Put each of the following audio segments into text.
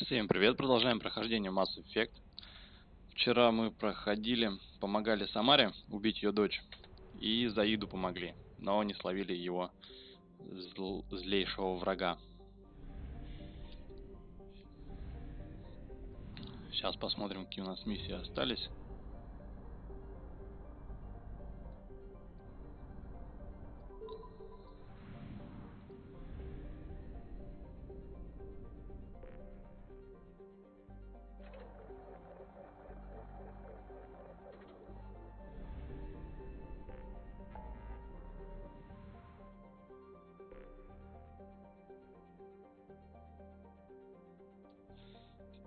Всем привет, продолжаем прохождение Mass Effect. Вчера мы проходили, помогали Самаре убить ее дочь, и Заиду помогли, но не словили его злейшего врага. Сейчас посмотрим, какие у нас миссии остались.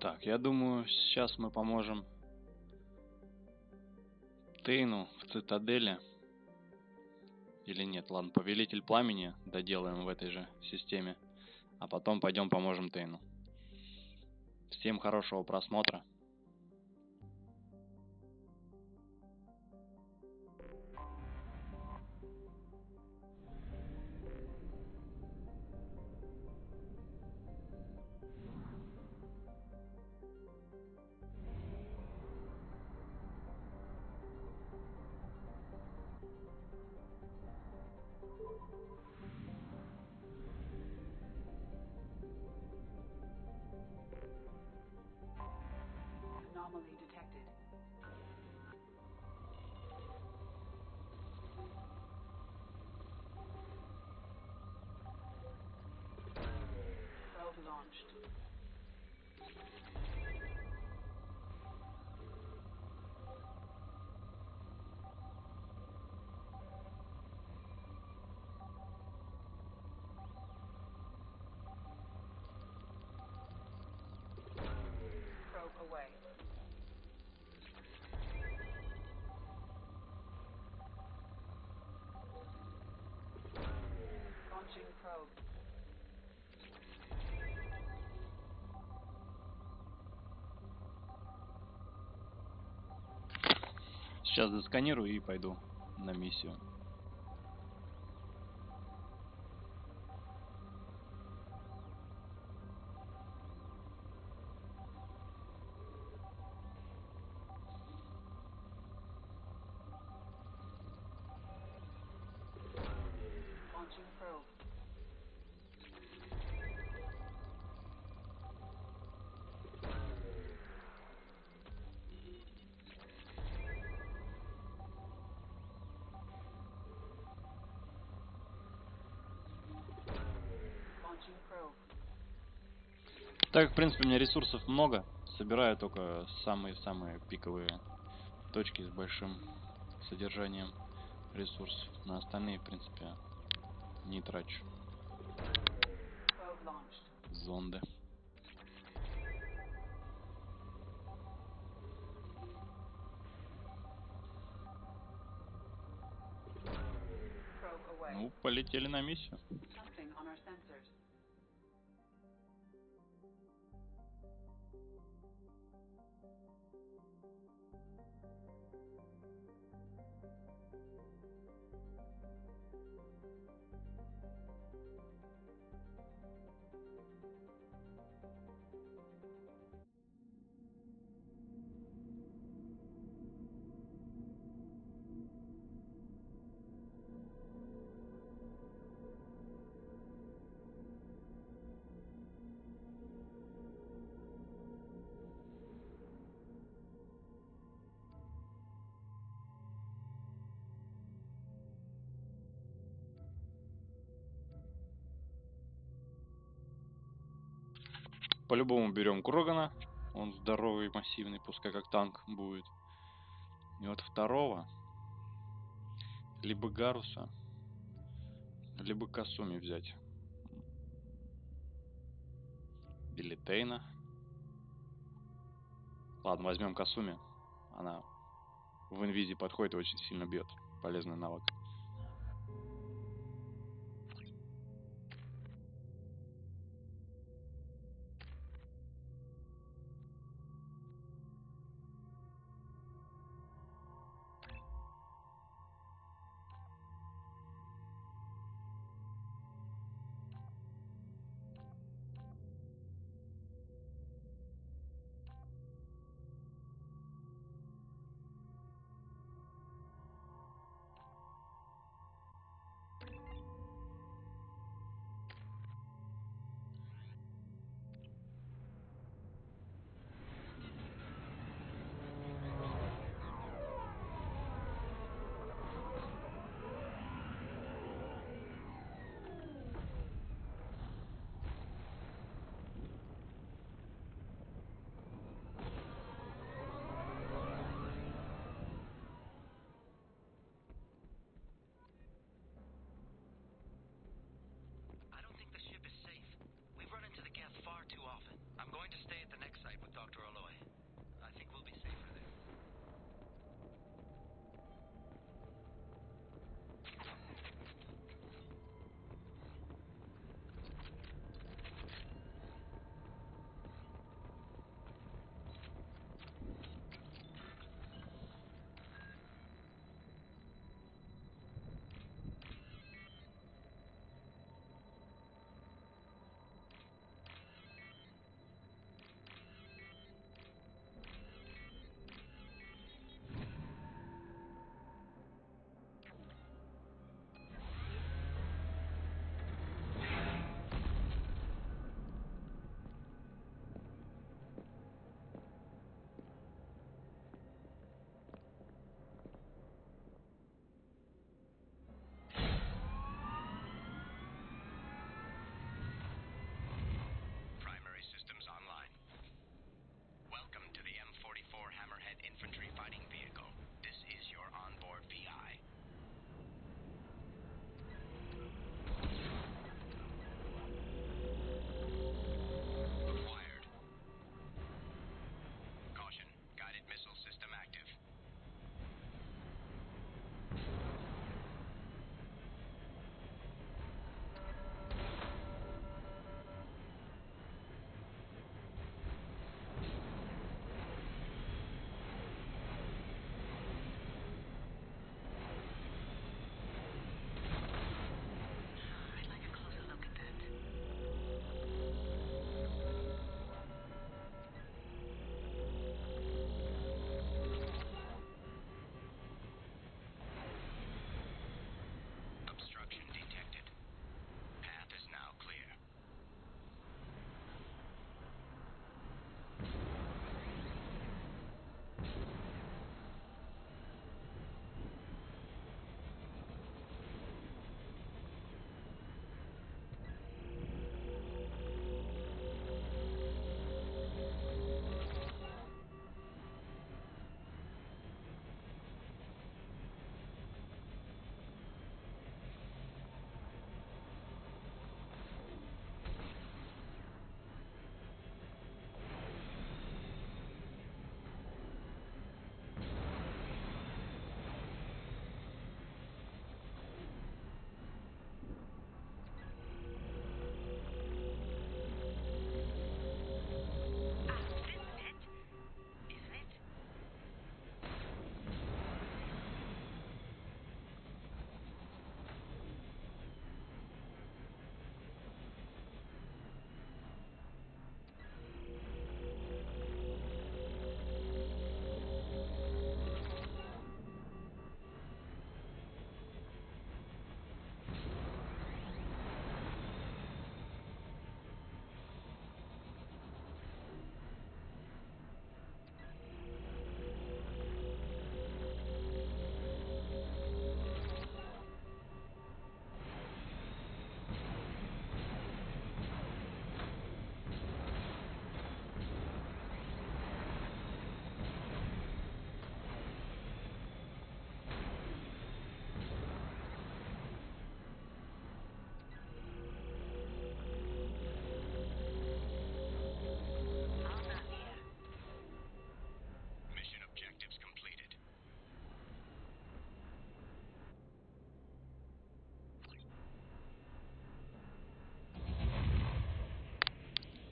Так, я думаю, сейчас мы поможем Тейну в цитадели. Или нет, ладно, повелитель пламени доделаем в этой же системе. А потом пойдем поможем Тейну. Всем хорошего просмотра. Anomaly detected. Probe launched. Probe away. Launching probe. Сейчас досканирую и пойду на миссию. Launching probe. Launching probe. Так, в принципе, у меня ресурсов много. Собираю только самые-самые пиковые точки с большим содержанием ресурсов. На остальные, в принципе, не трачу. Probe launched. Зонды. Probe away. Ну, полетели на миссию. Something on our sensors. По-любому берем Крогана. Он здоровый, массивный, пускай как танк будет. И вот второго. Либо Гаруса, либо Касуми взять. Или Тейна. Ладно, возьмем Касуми. Она в инвизе подходит и очень сильно бьет. Полезный навык. to stay at the next site with Dr. Aloy. I think we'll be safer there. Infantry fighting vehicle. This is your onboard VI. Acquired. Caution, guided missile system active.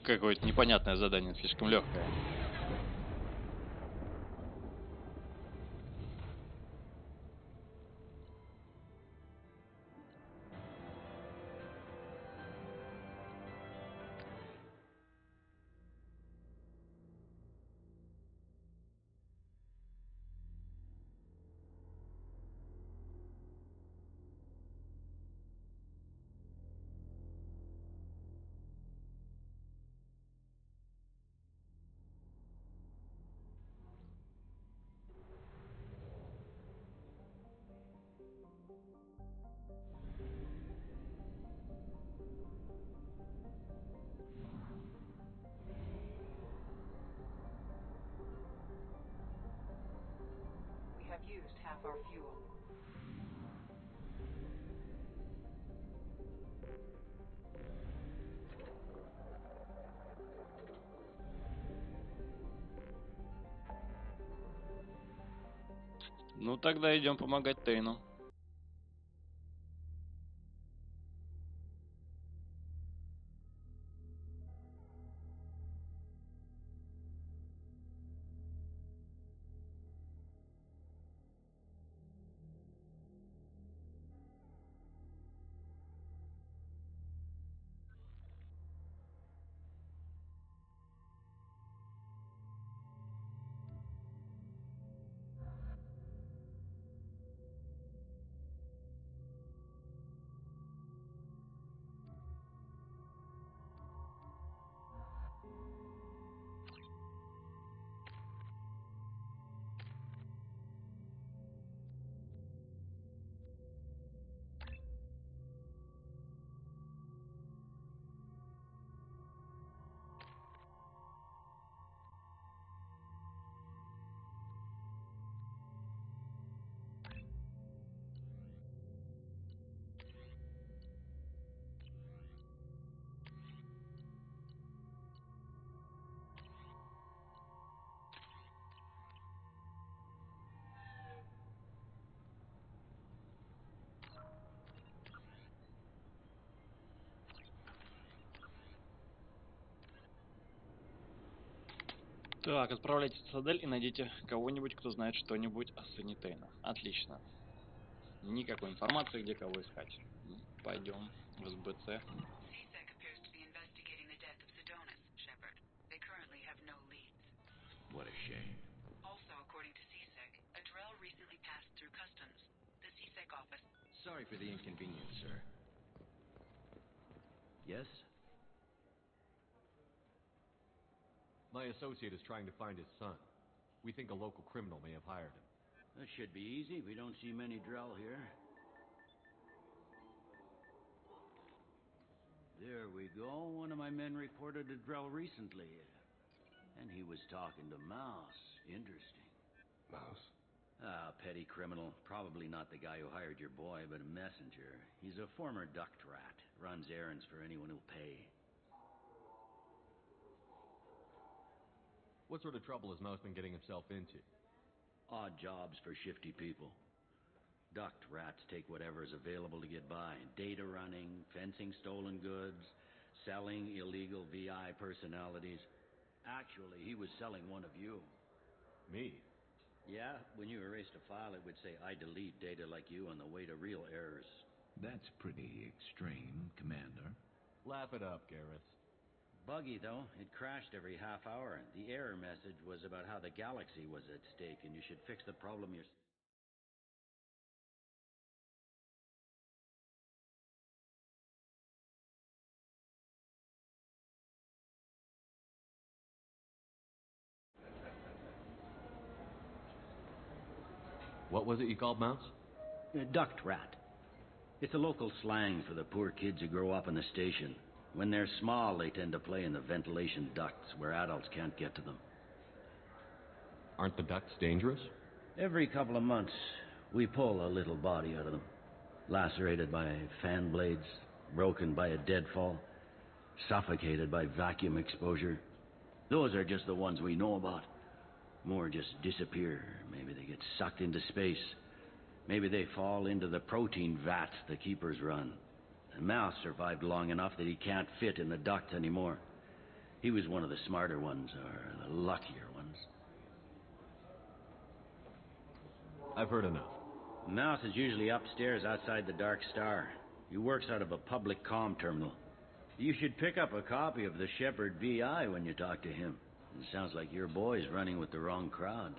Какое-то непонятное задание, слишком легкое. We have used half our fuel. Ну тогда идем помогать Тейну. Так, отправляйтесь в Цитадель и найдите кого-нибудь, кто знает что-нибудь о сыне Тейна. Отлично. Никакой информации, где кого искать. Пойдем в СБЦ. CSEC appears to be investigating the death of Sedonis, Shepard. They currently have no leads. What a shame. Also, according to CSEC, a Drell recently passed through customs. The CSEC office. Sorry for the inconvenience, sir. Yes? My associate is trying to find his son. We think a local criminal may have hired him. That should be easy. We don't see many Drell here. There we go. One of my men reported a Drell recently. And he was talking to Mouse. Interesting. Mouse? Ah, petty criminal. Probably not the guy who hired your boy, but a messenger. He's a former duct rat. Runs errands for anyone who'll pay. What sort of trouble has Mouse been getting himself into? Odd jobs for shifty people. Duct rats take whatever is available to get by. Data running, fencing stolen goods, selling illegal VI personalities. Actually, he was selling one of you. Me? Yeah, when you erased a file, it would say, I delete data like you on the way to real errors. That's pretty extreme, Commander. Laugh it up, Garrus. Buggy, though. It crashed every half hour. The error message was about how the galaxy was at stake, and you should fix the problem yourself. What was it you called Mouse? Duct rat. It's a local slang for the poor kids who grow up in the station. When they're small, they tend to play in the ventilation ducts where adults can't get to them. Aren't the ducts dangerous? Every couple of months, we pull a little body out of them. Lacerated by fan blades, broken by a deadfall, suffocated by vacuum exposure. Those are just the ones we know about. More just disappear. Maybe they get sucked into space. Maybe they fall into the protein vats the keepers run. The Mouse survived long enough that he can't fit in the duct anymore. He was one of the smarter ones, or the luckier ones. I've heard enough. Mouse is usually upstairs outside the Dark Star. He works out of a public comm terminal. You should pick up a copy of the Shepard VI when you talk to him. It sounds like your boy's running with the wrong crowd.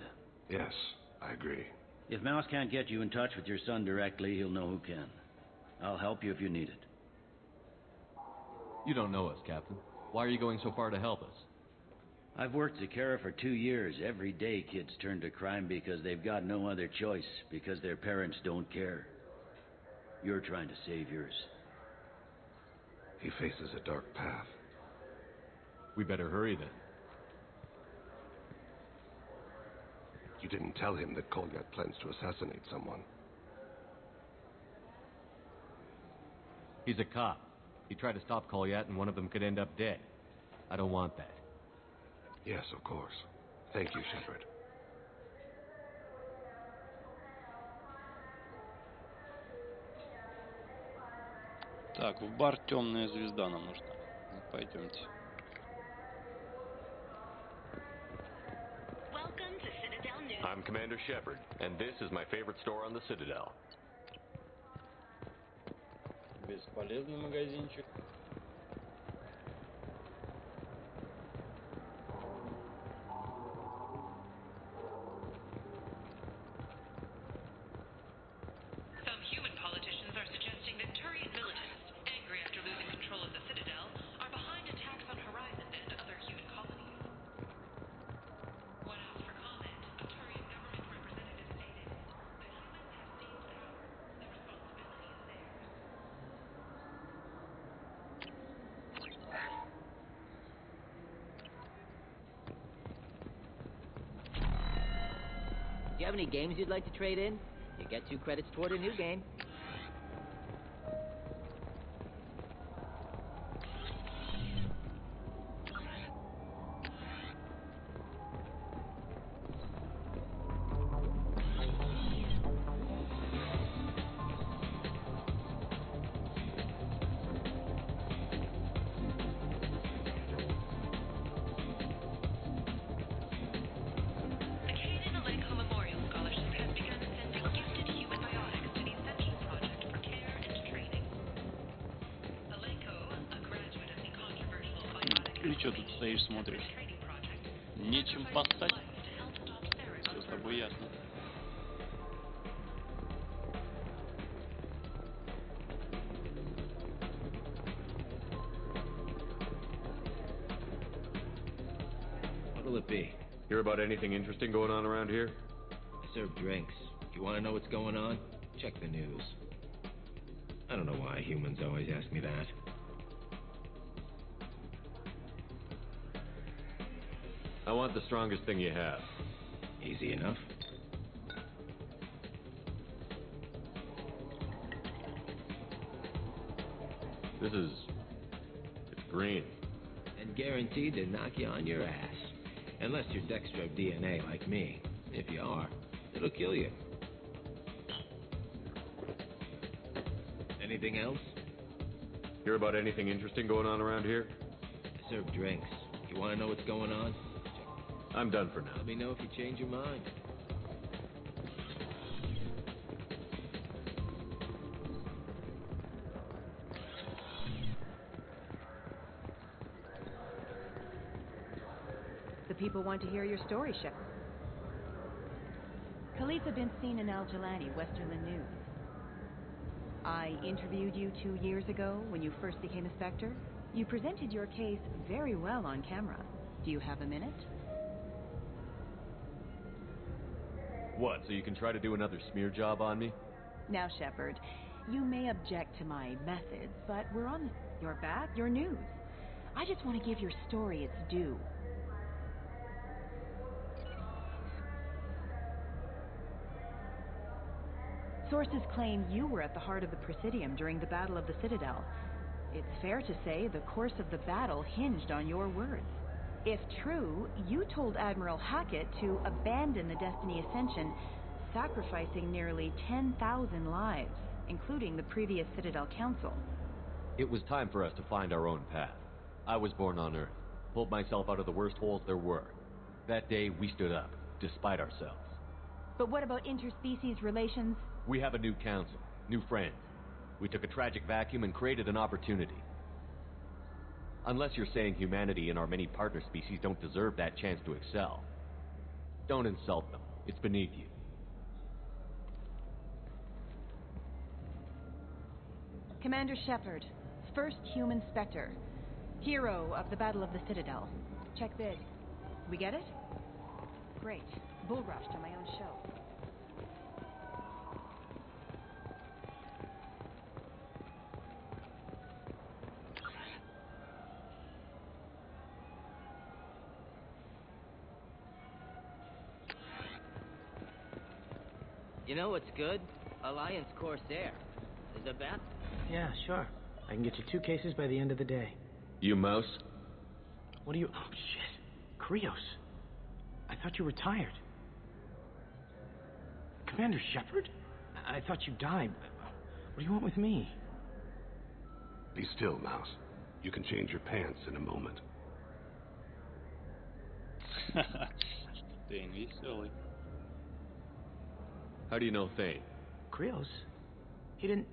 Yes, I agree. If Mouse can't get you in touch with your son directly, he'll know who can. I'll help you if you need it. You don't know us, Captain. Why are you going so far to help us? I've worked Zakara for 2 years. Every day kids turn to crime because they've got no other choice, because their parents don't care. You're trying to save yours. He faces a dark path. We better hurry then. You didn't tell him that Kolyat plans to assassinate someone. He's a cop. He tried to stop Kolyat and one of them could end up dead. I don't want that. Yes, of course. Thank you, Shepard. Так, в бар «Темная звезда» нам нужно. Ну, пойдемте. I'm Commander Shepard, and this is my favorite store on the Citadel. Бесполезный магазинчик. Some human politicians are suggesting that Turian militants, angry after losing control of the Citadel, are behind attacks on Horizon and other human colonies. When asked for comment, a Turian government representative stated that humans have seized power. The responsibility is theirs. Do you have any games you'd like to trade in? You get 2 credits toward a new game. The Canaan Alenko Memorial Scholarship has begun sending gifted human biotics to the Essential Project for care and training. Alenko, a graduate of the controversial biotic И что тут стоишь, смотришь? training project, Нечем sacrificed поссать. life to help stop Sarah's Все с тобой ясно. What'll it be? Hear about anything interesting going on around here? I serve drinks. If you want to know what's going on, check the news. I don't know why humans always ask me that. I want the strongest thing you have. Easy enough. It's green. And guaranteed to knock you on your ass. Unless you're dextro DNA like me. If you are, it'll kill you. Anything else? Hear about anything interesting going on around here? I serve drinks. You want to know what's going on? I'm done for now. Let me know if you change your mind. The people want to hear your story, Shepard. Khalifa been seen in Al Jalani, Westerland News. I interviewed you 2 years ago when you first became a Spectre. You presented your case very well on camera. Do you have a minute? What, so you can try to do another smear job on me? Now, Shepard, you may object to my methods, but we're on your back, your news. I just want to give your story its due. Sources claim you were at the heart of the Presidium during the Battle of the Citadel. It's fair to say the course of the battle hinged on your words. If true, you told Admiral Hackett to abandon the Destiny Ascension, sacrificing nearly 10,000 lives, including the previous Citadel Council. It was time for us to find our own path. I was born on Earth, pulled myself out of the worst holes there were. That day, we stood up, despite ourselves. But what about interspecies relations? We have a new council, new friends. We took a tragic vacuum and created an opportunity. Unless you're saying humanity and our many partner species don't deserve that chance to excel. Don't insult them. It's beneath you. Commander Shepard, first human Spectre. Hero of the Battle of the Citadel. Check bid. We get it? Great. Bull rushed on my own show. You know what's good? Alliance Corsair. Is it bet? Yeah, sure. I can get you 2 cases by the end of the day. You mouse? What are you... Oh, shit. Krios. I thought you retired. Commander Shepard? I thought you died. What do you want with me? Be still, Mouse. You can change your pants in a moment. Thane веселый. How do you know Thane? Krios? He didn't...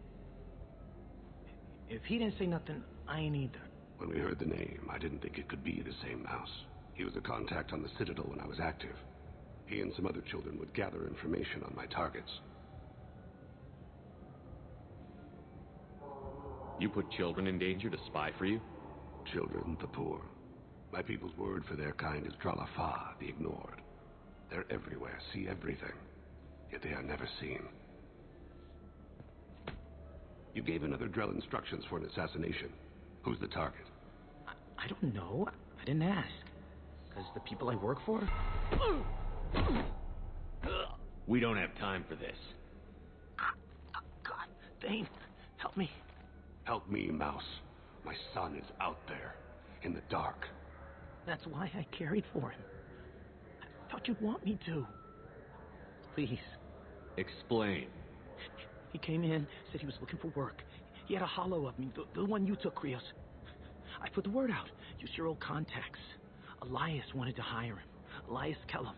If he didn't say nothing, I ain't either. When we heard the name, I didn't think it could be the same Mouse. He was a contact on the Citadel when I was active. He and some other children would gather information on my targets. You put children in danger to spy for you? Children, the poor. My people's word for their kind is Dralafa, the ignored. They're everywhere, see everything, yet they are never seen. You gave another Drell instructions for an assassination. Who's the target? I don't know. I didn't ask. Because the people I work for? We don't have time for this. God, Thane, help me. Help me, Mouse. My son is out there, in the dark. That's why I carried for him. I thought you'd want me to. Please. Explain. He came in, said he was looking for work. He had a hollow of me, the one you took, Krios. I put the word out. Use your old contacts. Elias wanted to hire him. Elias Kellum.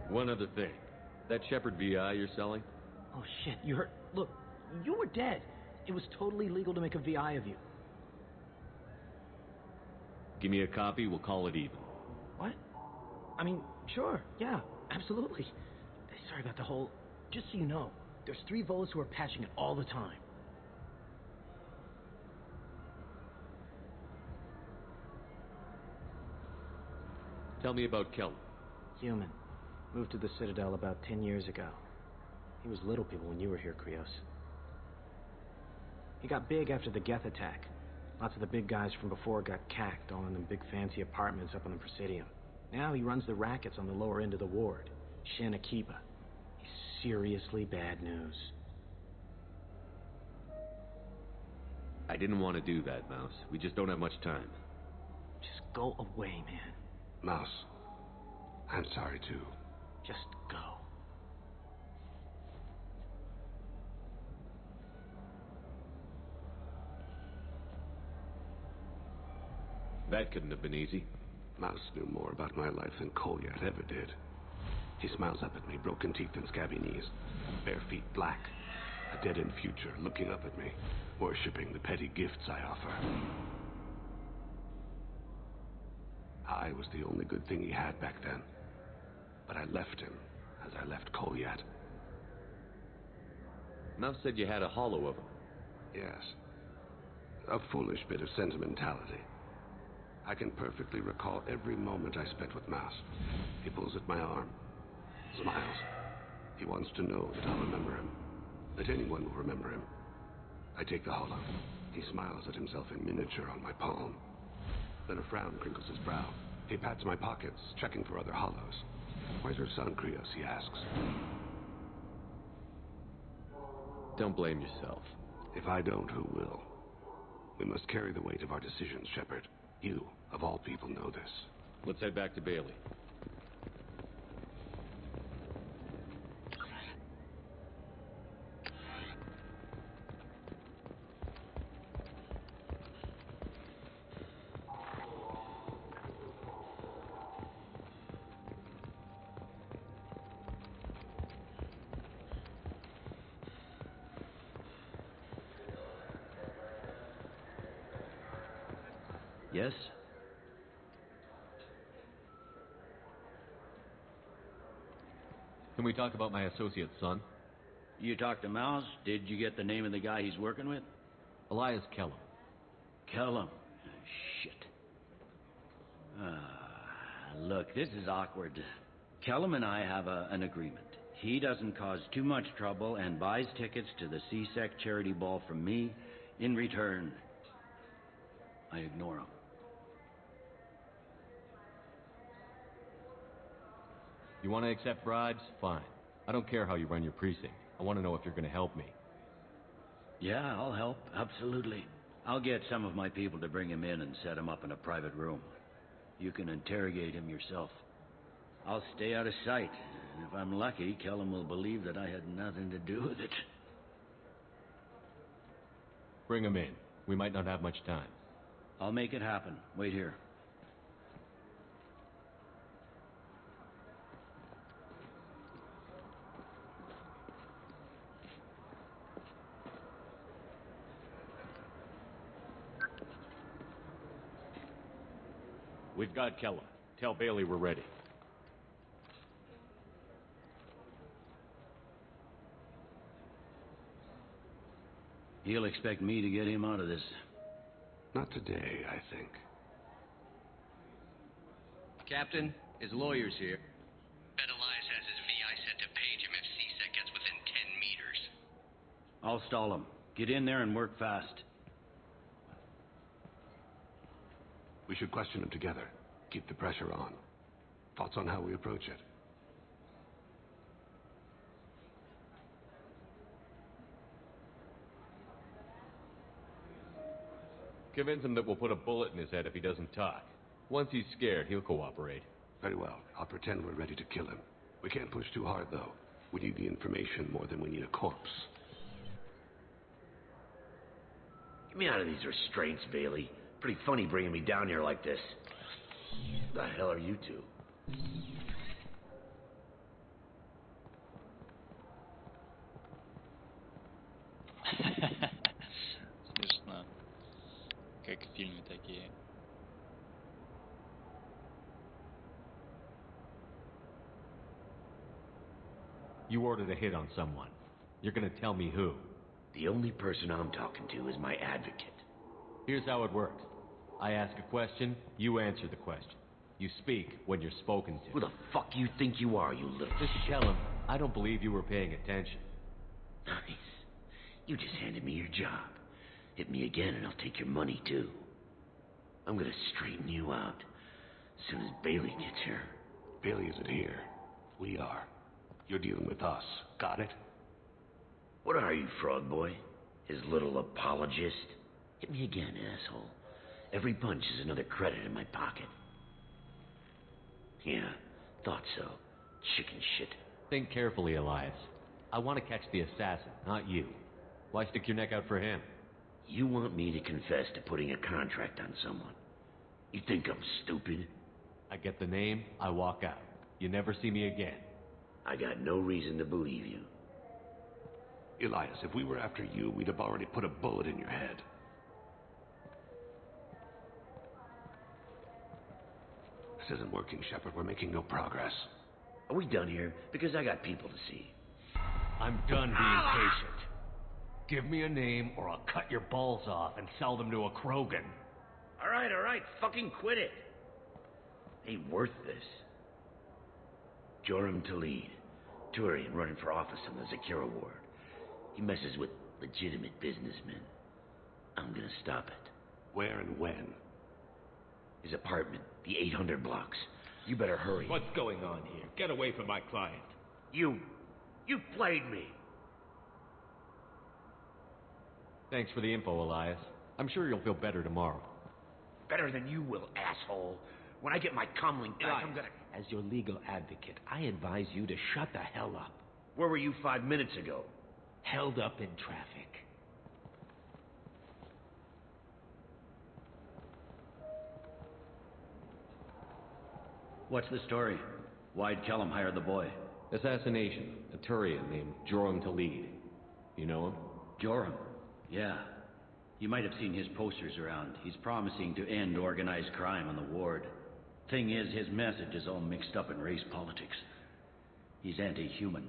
One other thing. That Shepherd VI you're selling? Oh, shit, you heard... Look, you were dead. It was totally legal to make a VI of you. Give me a copy, we'll call it even. What? I mean, sure, yeah, absolutely. Sorry about the whole... Just so you know, there's 3 Volas who are patching it all the time. Tell me about Kellum. Human. Moved to the Citadel about 10 years ago. He was little people when you were here, Krios. He got big after the Geth attack. Lots of the big guys from before got cacked, all in them big fancy apartments up on the Presidium. Now he runs the rackets on the lower end of the ward. Shin Akiba. He's seriously bad news. I didn't want to do that, Mouse. We just don't have much time. Just go away, man. Mouse, I'm sorry too. Just go. That couldn't have been easy. Mouse knew more about my life than Kolyat ever did. He smiles up at me, broken teeth and scabby knees, bare feet black, a dead-end future looking up at me, worshipping the petty gifts I offer. I was the only good thing he had back then, but I left him as I left Kolyat. Mouse said you had a hollow of him. Yes. A foolish bit of sentimentality. I can perfectly recall every moment I spent with Mouse. He pulls at my arm, smiles. He wants to know that I'll remember him, that anyone will remember him. I take the hollow. He smiles at himself in miniature on my palm. Then a frown crinkles his brow. He pats my pockets, checking for other hollows. Where's your son, Krios? He asks. Don't blame yourself. If I don't, who will? We must carry the weight of our decisions, Shepard. You, of all people, know this. Let's head back to Bailey. Yes? Can we talk about my associate's son? You talked to Mouse? Did you get the name of the guy he's working with? Elias Kellum. Kellum. Shit. Look, this is awkward. Kellum and I have an agreement. He doesn't cause too much trouble and buys tickets to the CSEC charity ball from me. In return, I ignore him. You want to accept bribes? Fine. I don't care how you run your precinct. I want to know if you're going to help me. Yeah, I'll help, absolutely. I'll get some of my people to bring him in and set him up in a private room. You can interrogate him yourself. I'll stay out of sight, and if I'm lucky, Kellum will believe that I had nothing to do with it. Bring him in. We might not have much time. I'll make it happen. Wait here. We've got Kellum. Tell Bailey we're ready. He'll expect me to get him out of this. Not today, I think. Captain, his lawyer's here. Bet Elias has his VI set to page him if CSEC gets within 10 meters. I'll stall him. Get in there and work fast. We should question him together. Keep the pressure on. Thoughts on how we approach it? Convince him that we'll put a bullet in his head if he doesn't talk. Once he's scared, he'll cooperate. Very well. I'll pretend we're ready to kill him. We can't push too hard, though. We need the information more than we need a corpse. Get me out of these restraints, Bailey. Pretty funny bringing me down here like this. Who the hell are you two? Смешно. Как в фильме такие. You ordered a hit on someone. You're gonna tell me who. The only person I'm talking to is my advocate. Here's how it works. I ask a question, you answer the question. You speak when you're spoken to. Who the fuck you think you are, you little... Mr. Kellum, I don't believe you were paying attention. Nice. You just handed me your job. Hit me again and I'll take your money, too. I'm gonna straighten you out as soon as Bailey gets here. Bailey isn't here. We are. You're dealing with us. Got it? What are you, frog boy? His little apologist? Hit me again, asshole. Every punch is another credit in my pocket. Yeah, thought so. Chicken shit. Think carefully, Elias. I want to catch the assassin, not you. Why stick your neck out for him? You want me to confess to putting a contract on someone? You think I'm stupid? I get the name, I walk out. You never see me again. I got no reason to believe you. Elias, if we were after you, we'd have already put a bullet in your head. This isn't working, Shepard. We're making no progress. Are we done here? Because I got people to see. I'm done being patient. Give me a name or I'll cut your balls off and sell them to a Krogan. All right. Fucking quit it. Ain't worth this. Joram Talid, Turian running for office on the Zakira ward. He messes with legitimate businessmen. I'm gonna stop it. Where and when? His apartment, the 800 blocks. You better hurry. What's going on here? Get away from my client. You played me. Thanks for the info, Elias. I'm sure you'll feel better tomorrow. Better than you will, asshole. When I get my comlink back, I'm gonna... As your legal advocate, I advise you to shut the hell up. Where were you 5 minutes ago? Held up in traffic. What's the story? Why'd Kellum hire the boy? Assassination. A Turian named Joram Talid. You know him? Joram? Yeah. You might have seen his posters around. He's promising to end organized crime on the ward. Thing is, his message is all mixed up in race politics. He's anti-human.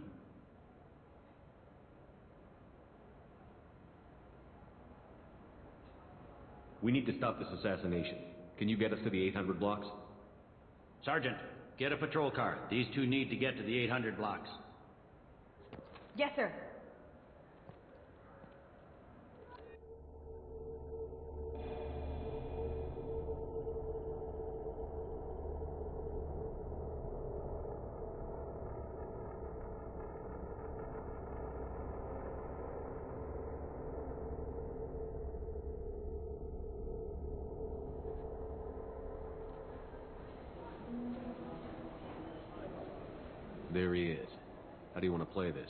We need to stop this assassination. Can you get us to the 800 blocks? Sergeant, get a patrol car. These two need to get to the 800 blocks. Yes, sir. There he is. How do you want to play this?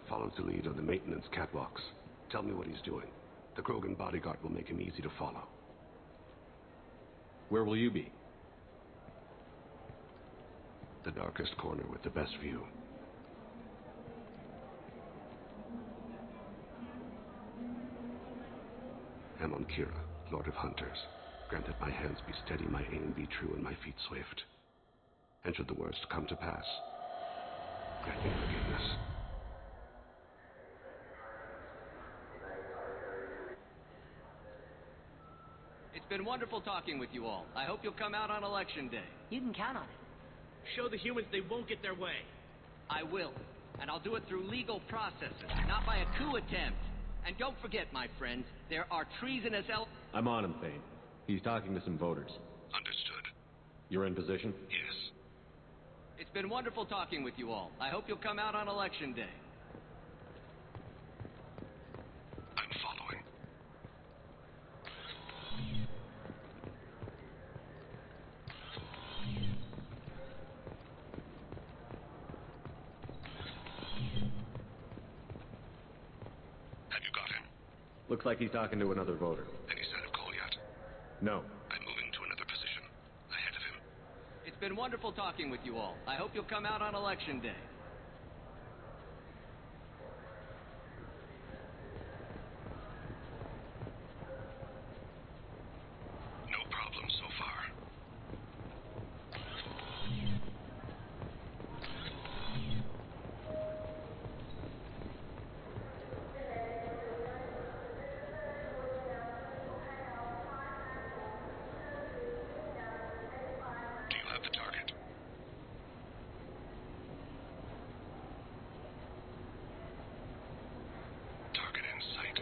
Follow the lead on the maintenance catwalks. Tell me what he's doing. The Krogan bodyguard will make him easy to follow. Where will you be? The darkest corner with the best view. Amon Kira, Lord of Hunters. Grant that my hands be steady, my aim be true, and my feet swift. And should the worst come to pass, grant me forgiveness. It's been wonderful talking with you all. I hope you'll come out on election day. You can count on it. Show the humans they won't get their way. I will. And I'll do it through legal processes, not by a coup attempt. And don't forget, my friends, there are treasonous I'm on him, Thane. He's talking to some voters. Understood. You're in position? Yes. It's been wonderful talking with you all. I hope you'll come out on election day. I'm following. Have you got him? Looks like he's talking to another voter. Any sign of Kolyat? No. I'm moving to another position. Ahead of him. It's been wonderful talking with you all. I hope you'll come out on election day. No problem so far. Do you have the target? Target in sight.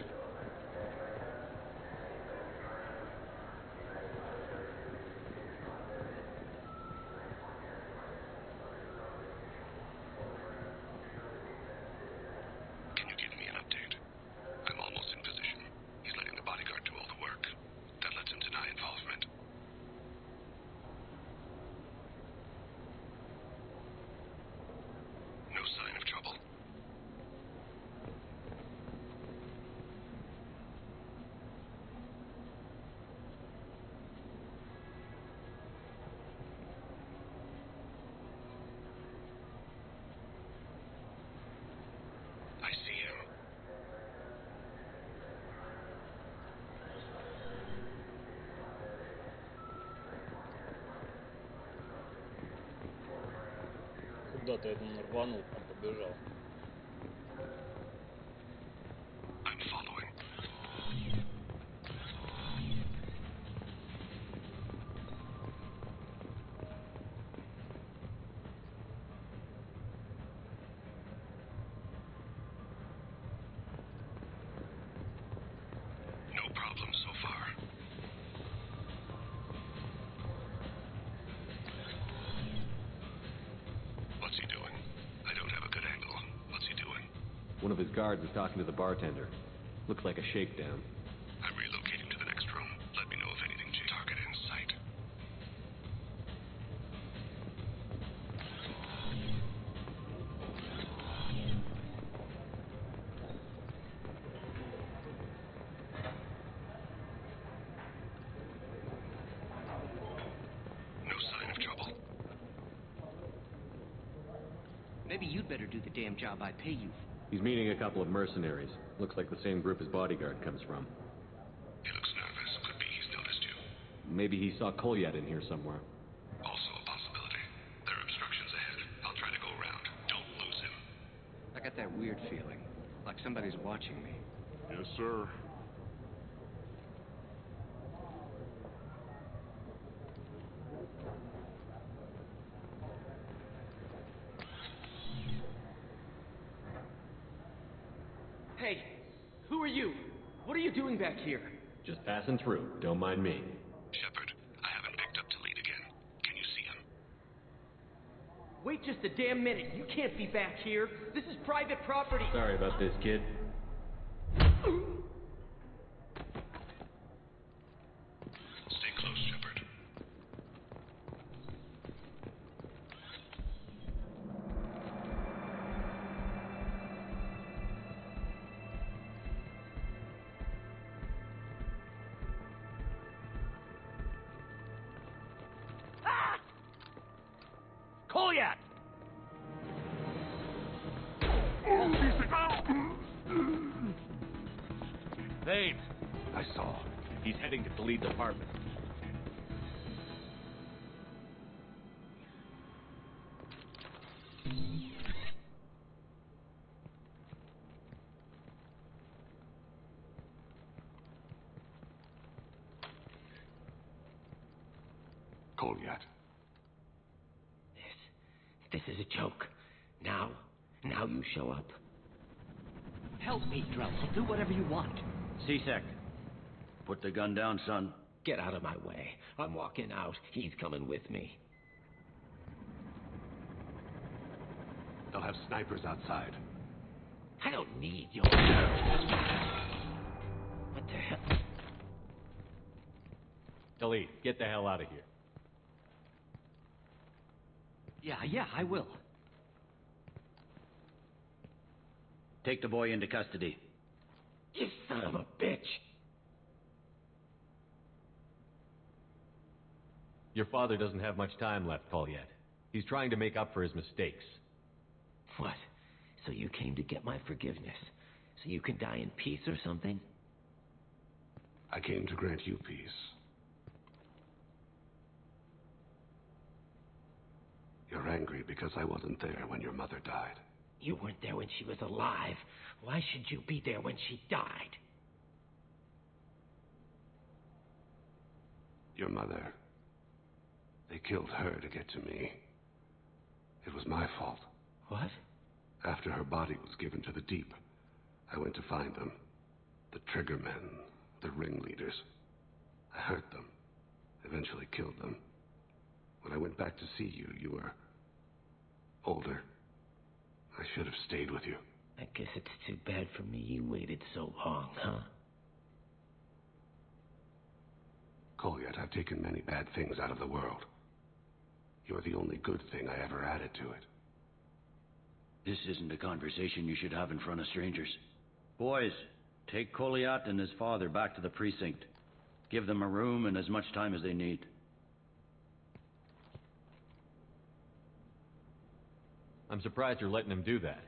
Can you give me an update? I'm almost in position. He's letting the bodyguard do all the work. That lets him deny involvement. No sign of trouble. I see him. Куда-то я думаю, рванул, там побежал. I'm following. No problem so far. What's he doing? I don't have a good angle. What's he doing? One of his guards is talking to the bartender. Looks like a shakedown. I'm relocating to the next room. Let me know if anything changes. Target in sight. No sign of trouble. Maybe you'd better do the damn job I pay you for. He's meeting a couple of mercenaries. Looks like the same group his bodyguard comes from. He looks nervous. Could be he's noticed you. Maybe he saw Kolyat in here somewhere. Also a possibility. There are obstructions ahead. I'll try to go around. Don't lose him. I got that weird feeling, like somebody's watching me. Yes, sir. Hey, who are you? What are you doing back here? Just passing through. Don't mind me. Shepard, I haven't picked up the lead again. Can you see him? Wait just a damn minute. You can't be back here. This is private property. Sorry about this, kid. Stay close, Shepard. Babe! I saw. He's heading to Khalid's apartment. Goliath. This is a joke. Now you show up. Help me, Drell. I'll do whatever you want. C-Sec, put the gun down, son. Get out of my way. I'm walking out. He's coming with me. They'll have snipers outside. I don't need your... What the hell? Khalid, get the hell out of here. Yeah, I will. Take the boy into custody. You son of a bitch! Your father doesn't have much time left, Paul, yet. He's trying to make up for his mistakes. What? So you came to get my forgiveness? So you can die in peace or something? I came to grant you peace. You're angry because I wasn't there when your mother died. You weren't there when she was alive. Why should you be there when she died? Your mother. They killed her to get to me. It was my fault. What? After her body was given to the deep, I went to find them. The triggermen, the ringleaders. I hurt them. Eventually killed them. When I went back to see you, you were older. I should have stayed with you. I guess it's too bad for me you waited so long, huh? Goliath, I've taken many bad things out of the world. You're the only good thing I ever added to it. This isn't a conversation you should have in front of strangers. Boys, take Goliath and his father back to the precinct. Give them a room and as much time as they need. I'm surprised you're letting him do that.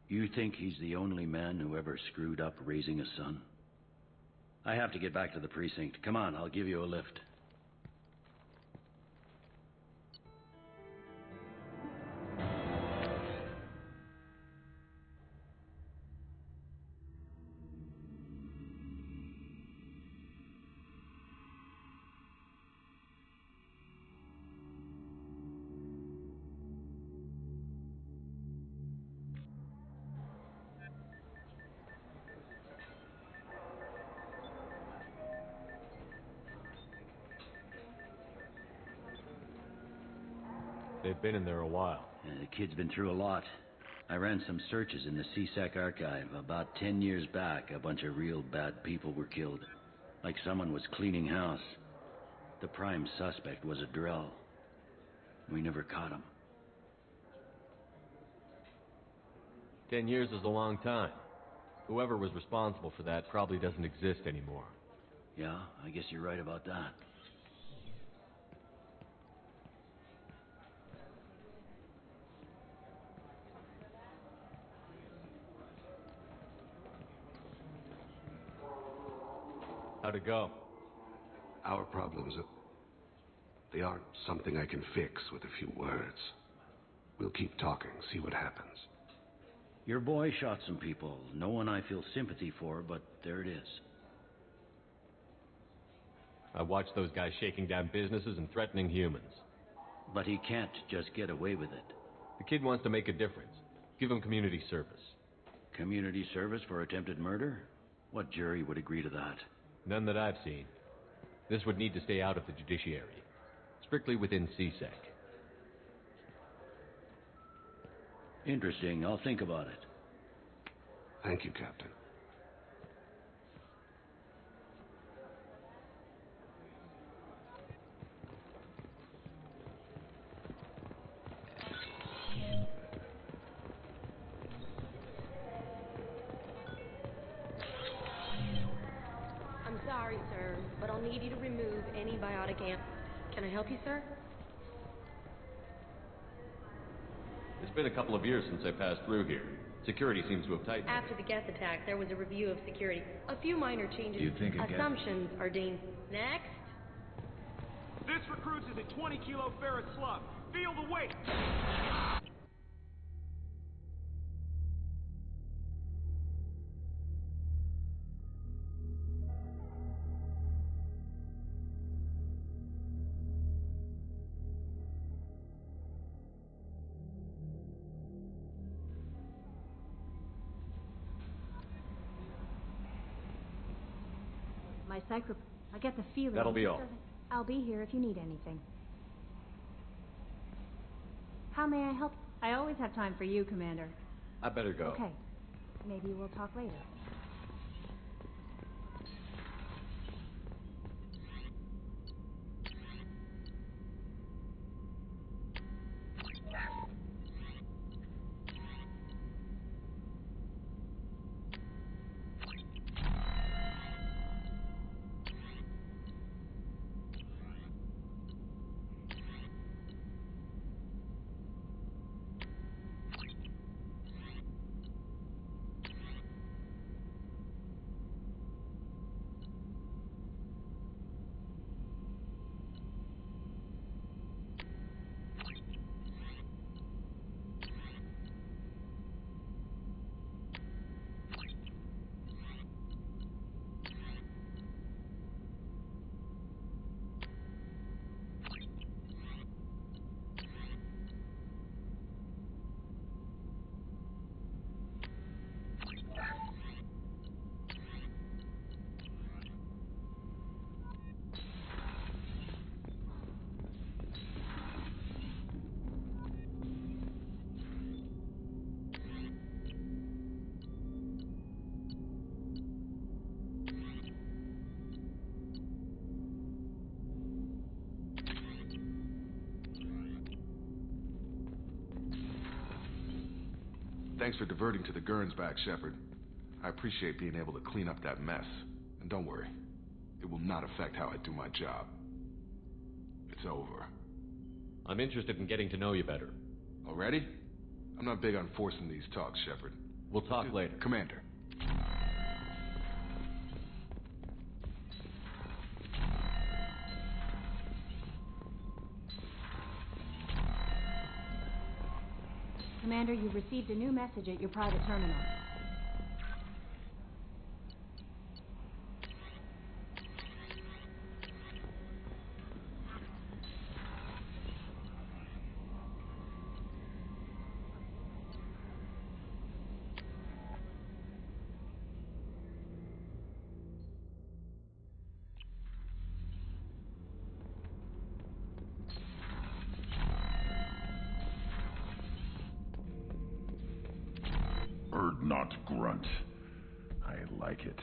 You think he's the only man who ever screwed up raising a son? I have to get back to the precinct. Come on, I'll give you a lift. They've been in there a while. The kid's been through a lot. I ran some searches in the CSEC archive. About 10 years back, a bunch of real bad people were killed. Like someone was cleaning house. The prime suspect was a Drell. We never caught him. 10 years is a long time. Whoever was responsible for that probably doesn't exist anymore. Yeah, I guess you're right about that. How'd it go? Our problems, they aren't something I can fix with a few words. We'll keep talking, see what happens. Your boy shot some people. No one I feel sympathy for, but there it is. I watched those guys shaking down businesses and threatening humans. But he can't just get away with it. The kid wants to make a difference. Give him community service. Community service for attempted murder? What jury would agree to that? None that I've seen. This would need to stay out of the judiciary. Strictly within CSEC. Interesting. I'll think about it. Thank you, Captain. I'm sorry, sir, but I'll need you to remove any biotic amp. Can I help you, sir? It's been a couple of years since I passed through here. Security seems to have tightened. After the Geth attack, there was a review of security. A few minor changes. You think a Geth- Assumptions are deemed. Next. This recruits is a 20-kilo ferrous slug. Feel the weight! My psycho... I get the feeling... That'll be all. I'll be here if you need anything. How may I help? I always have time for you, Commander. I better go. Okay. Maybe we'll talk later. Thanks for diverting to the Gurns back, Shepard. I appreciate being able to clean up that mess. And don't worry, it will not affect how I do my job. It's over. I'm interested in getting to know you better. Already? I'm not big on forcing these talks, Shepard. We'll talk later. Commander. Commander, you've received a new message at your private terminal. Bird, not grunt. I like it.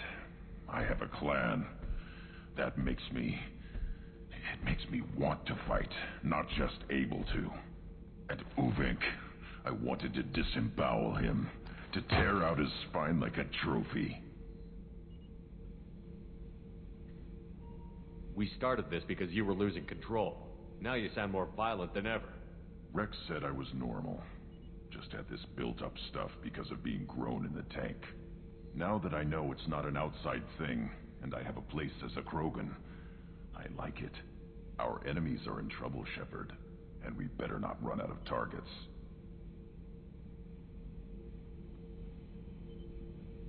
I have a clan. That makes me... It makes me want to fight, not just able to. At Uvink, I wanted to disembowel him, to tear out his spine like a trophy. We started this because you were losing control. Now you sound more violent than ever. Rex said I was normal. Just had this built-up stuff because of being grown in the tank. Now that I know it's not an outside thing, and I have a place as a Krogan, I like it. Our enemies are in trouble, Shepard, and we better not run out of targets.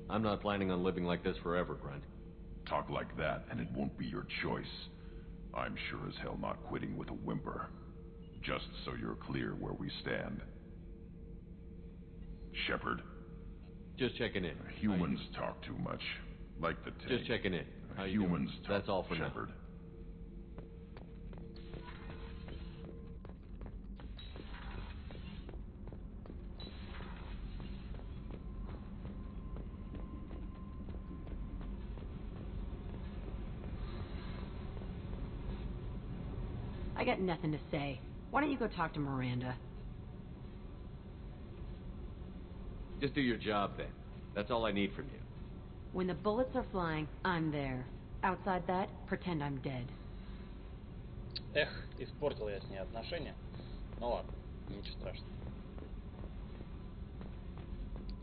I'm not planning on living like this forever, Grunt. Talk like that, and it won't be your choice. I'm sure as hell not quitting with a whimper. Just so you're clear where we stand. Shepard. Just checking in. Humans talk too much. Like the tank. Just checking in. How you Humans doing? talk, That's all for Shepard. now. I got nothing to say. Why don't you go talk to Miranda? Just do your job then. That's all I need from you. When the bullets are flying, I'm there. Outside that, pretend I'm dead. Эх, испортил я с ней отношения. Ну ладно, ничего страшного.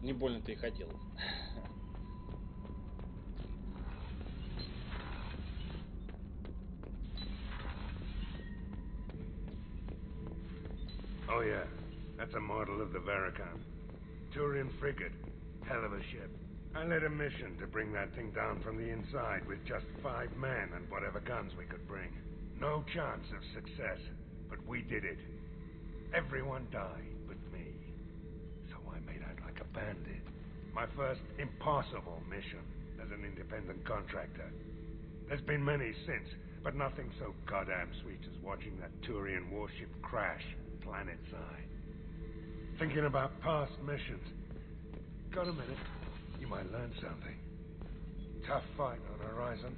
Не больно-то и хотелось. Oh yeah, that's a model of the Veracon. Turian frigate. Hell of a ship. I led a mission to bring that thing down from the inside with just 5 men and whatever guns we could bring. No chance of success, but we did it. Everyone died but me. So I made out like a bandit. My first impossible mission as an independent contractor. There's been many since, but nothing so goddamn sweet as watching that Turian warship crash planet side. Thinking about past missions. Got a minute? You might learn something. Tough fight on horizon.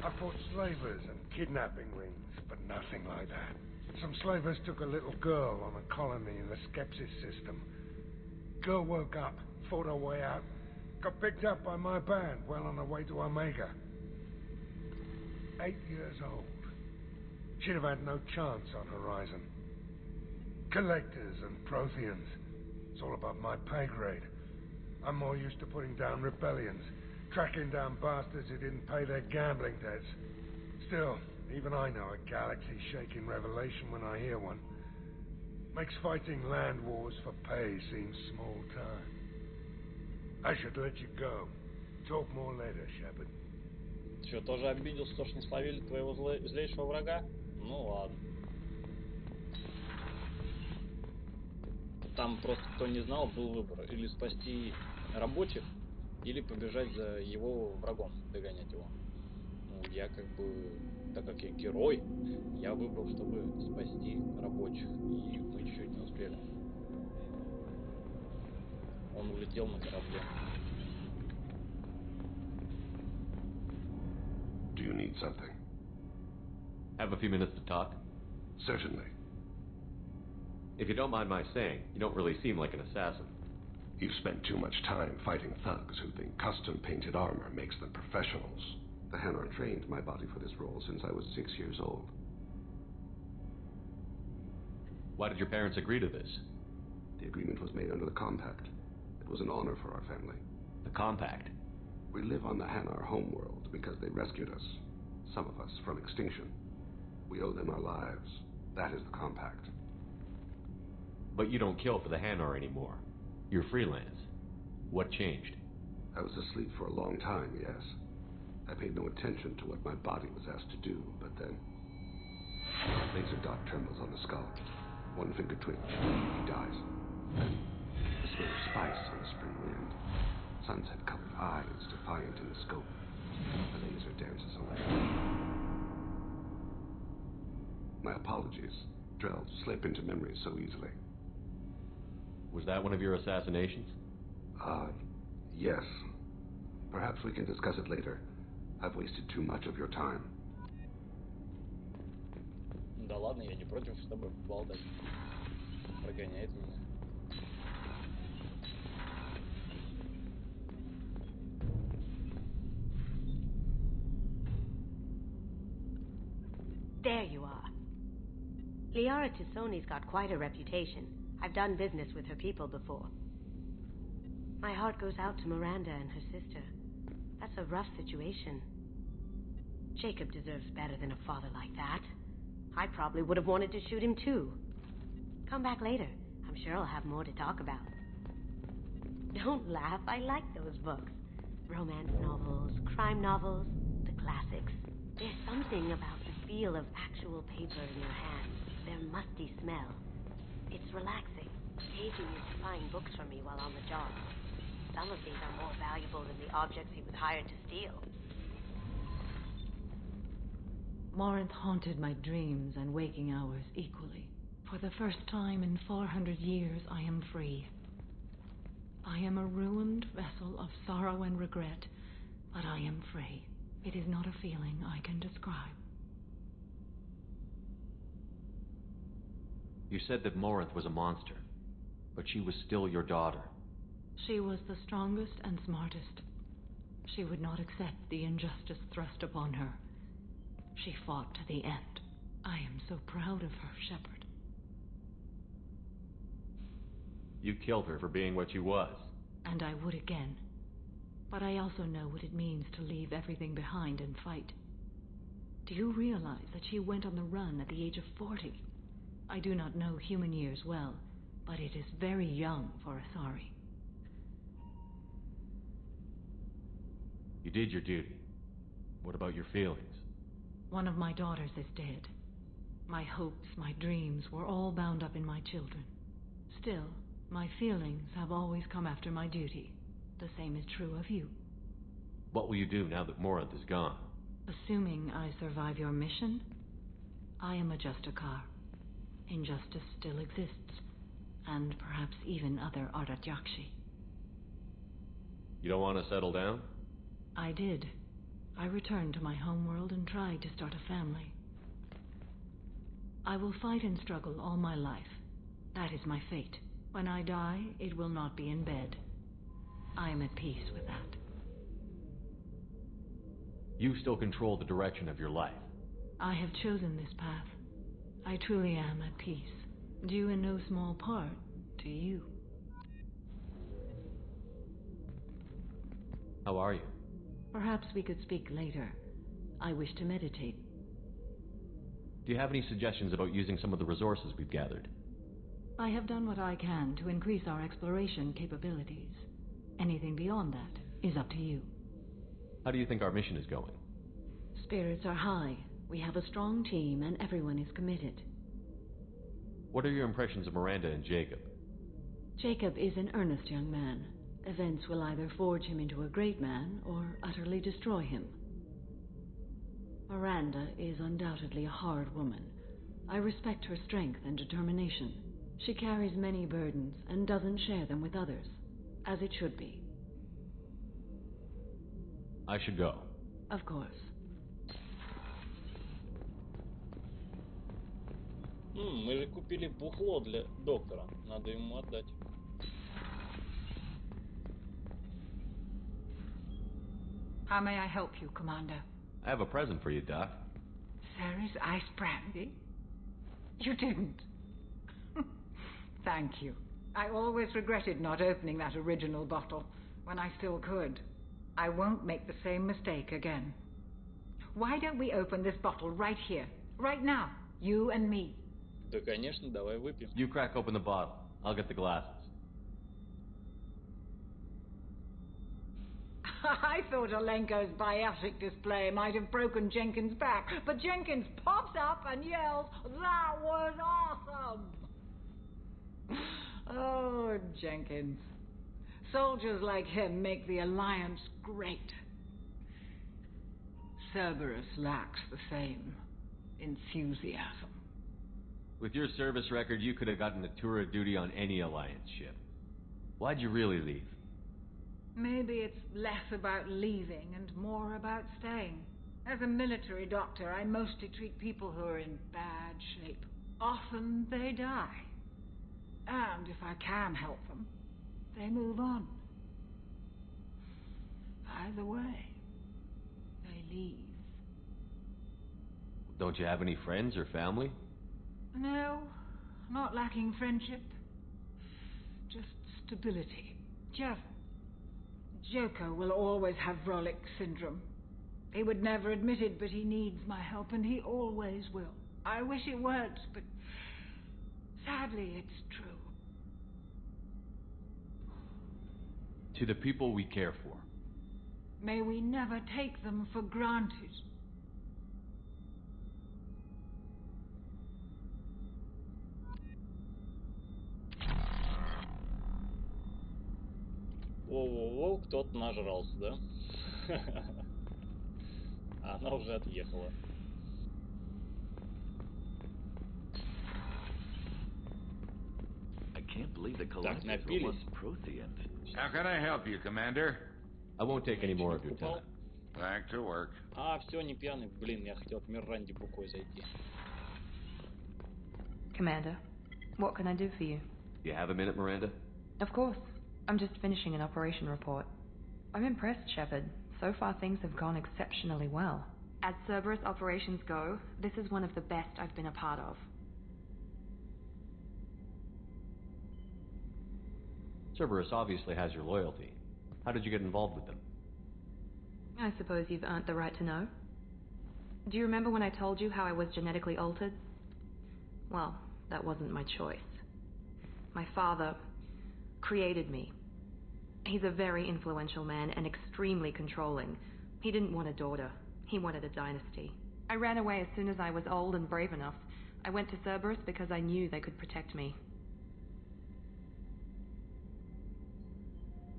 I fought slavers and kidnapping rings, but nothing like that. Some slavers took a little girl on a colony in the Skepsis system. Girl woke up, fought her way out, got picked up by my band well on her way to Omega. 8 years old. She'd have had no chance on horizon. Collectors and Protheans. It's all above my pay grade. I'm more used to putting down rebellions, tracking down bastards who didn't pay their gambling debts. Still, even I know a galaxy-shaking revelation when I hear one. Makes fighting land wars for pay seem small time. I should let you go. Talk more later, Shepard. Че, тоже обиделся, что ж не словили твоего злейшего врага? Ну ладно. Там просто, кто не знал, был выбор. Или спасти рабочих, или побежать за его врагом, догонять его. Ну, я как бы, так как я герой, я выбрал, чтобы спасти рабочих. И мы чуть не успели. Он улетел на корабле. Do you need something? Have a few minutes to talk? Certainly. If you don't mind my saying, you don't really seem like an assassin. You've spent too much time fighting thugs who think custom-painted armor makes them professionals. The Hanar trained my body for this role since I was 6 years old. Why did your parents agree to this? The agreement was made under the Compact. It was an honor for our family. The Compact? We live on the Hanar homeworld because they rescued us, some of us, from extinction. We owe them our lives. That is the Compact. But you don't kill for the Hanar anymore. You're freelance. What changed? I was asleep for a long time, yes. I paid no attention to what my body was asked to do, but then... Laser dot trembles on the skull. One finger twitch. He dies. Then, a smell of spice on the spring wind. Sunset-colored eyes defiant in the scope. The laser dances away. My apologies. Drells slip into memory so easily. Was that one of your assassinations? Yes. Perhaps we can discuss it later. I've wasted too much of your time. Да ладно, я не против с тобой поболтать. Прогоняет меня. There you are. Liara Tissoni's got quite a reputation. I've done business with her people before. My heart goes out to Miranda and her sister. That's a rough situation. Jacob deserves better than a father like that. I probably would have wanted to shoot him too. Come back later. I'm sure I'll have more to talk about. Don't laugh. I like those books. Romance novels, crime novels, the classics. There's something about the feel of actual paper in your hands. Their musty smell. It's relaxing. Aging used to find books for me while on the job. Some of these are more valuable than the objects he was hired to steal. Morinth haunted my dreams and waking hours equally. For the first time in 400 years, I am free. I am a ruined vessel of sorrow and regret, but I am free. It is not a feeling I can describe. You said that Morinth was a monster, but she was still your daughter. She was the strongest and smartest. She would not accept the injustice thrust upon her. She fought to the end. I am so proud of her, Shepard. You killed her for being what she was. and I would again. But I also know what it means to leave everything behind and fight. Do you realize that she went on the run at the age of 40? I do not know human years well, but it is very young for a Sari. You did your duty. What about your feelings? One of my daughters is dead. My hopes, my dreams were all bound up in my children. Still, my feelings have always come after my duty. The same is true of you. What will you do now that Morinth is gone? Assuming I survive your mission, I am a Justikar. Injustice still exists, and perhaps even other Ardatjakshi. You don't want to settle down? I did. I returned to my homeworld and tried to start a family. I will fight and struggle all my life. That is my fate. When I die, it will not be in bed. I am at peace with that. You still control the direction of your life. I have chosen this path. I truly am at peace, due in no small part to you. How are you? Perhaps we could speak later. I wish to meditate. Do you have any suggestions about using some of the resources we've gathered? I have done what I can to increase our exploration capabilities. Anything beyond that is up to you. How do you think our mission is going? Spirits are high. We have a strong team and everyone is committed. What are your impressions of Miranda and Jacob? Jacob is an earnest young man. Events will either forge him into a great man or utterly destroy him. Miranda is undoubtedly a hard woman. I respect her strength and determination. She carries many burdens and doesn't share them with others, as it should be. I should go. Of course. Мы же купили бухло для доктора. Надо ему отдать. How may I help you, Commander? I have a present for you, Doc. Sarah's ice brandy? You didn't. Thank you. I always regretted not opening that original bottle when I still could. I won't make the same mistake again. Why don't we open this bottle right here, right now, you and me? Да, конечно, давай выпьем. You crack open the bottle. I'll get the glasses. I thought Alenko's biotic display might have broken Jenkins' back, but Jenkins pops up and yells, "That was awesome!" Oh, Jenkins. Soldiers like him make the Alliance great. Cerberus lacks the same enthusiasm. With your service record, you could have gotten a tour of duty on any Alliance ship. Why'd you really leave? Maybe it's less about leaving and more about staying. As a military doctor, I mostly treat people who are in bad shape. Often they die. And if I can help them, they move on. Either way, they leave. Don't you have any friends or family? No, not lacking friendship. Just stability. Joko will always have Vrolic syndrome. He would never admit it, but he needs my help, and he always will. I wish it weren't, but sadly it's true. To the people we care for. May we never take them for granted. Воу-воу-воу, кто-то нажрался, да? Она уже отъехала. I can't believe the Так, Colossus напились. was Prothean. How can I help you, Commander? I won't take any more of your time. Back to work. А, все, не пьяный. Блин, я хотел к Миранде рукой зайти. Commander, what can I do for you? You have a minute, Miranda? Of course. I'm just finishing an operation report. I'm impressed, Shepard. So far things have gone exceptionally well. As Cerberus operations go, this is one of the best I've been a part of. Cerberus obviously has your loyalty. How did you get involved with them? I suppose you've earned the right to know. Do you remember when I told you how I was genetically altered? Well, that wasn't my choice. My father created me. He's a very influential man and extremely controlling. He didn't want a daughter. He wanted a dynasty. I ran away as soon as I was old and brave enough. I went to Cerberus because I knew they could protect me.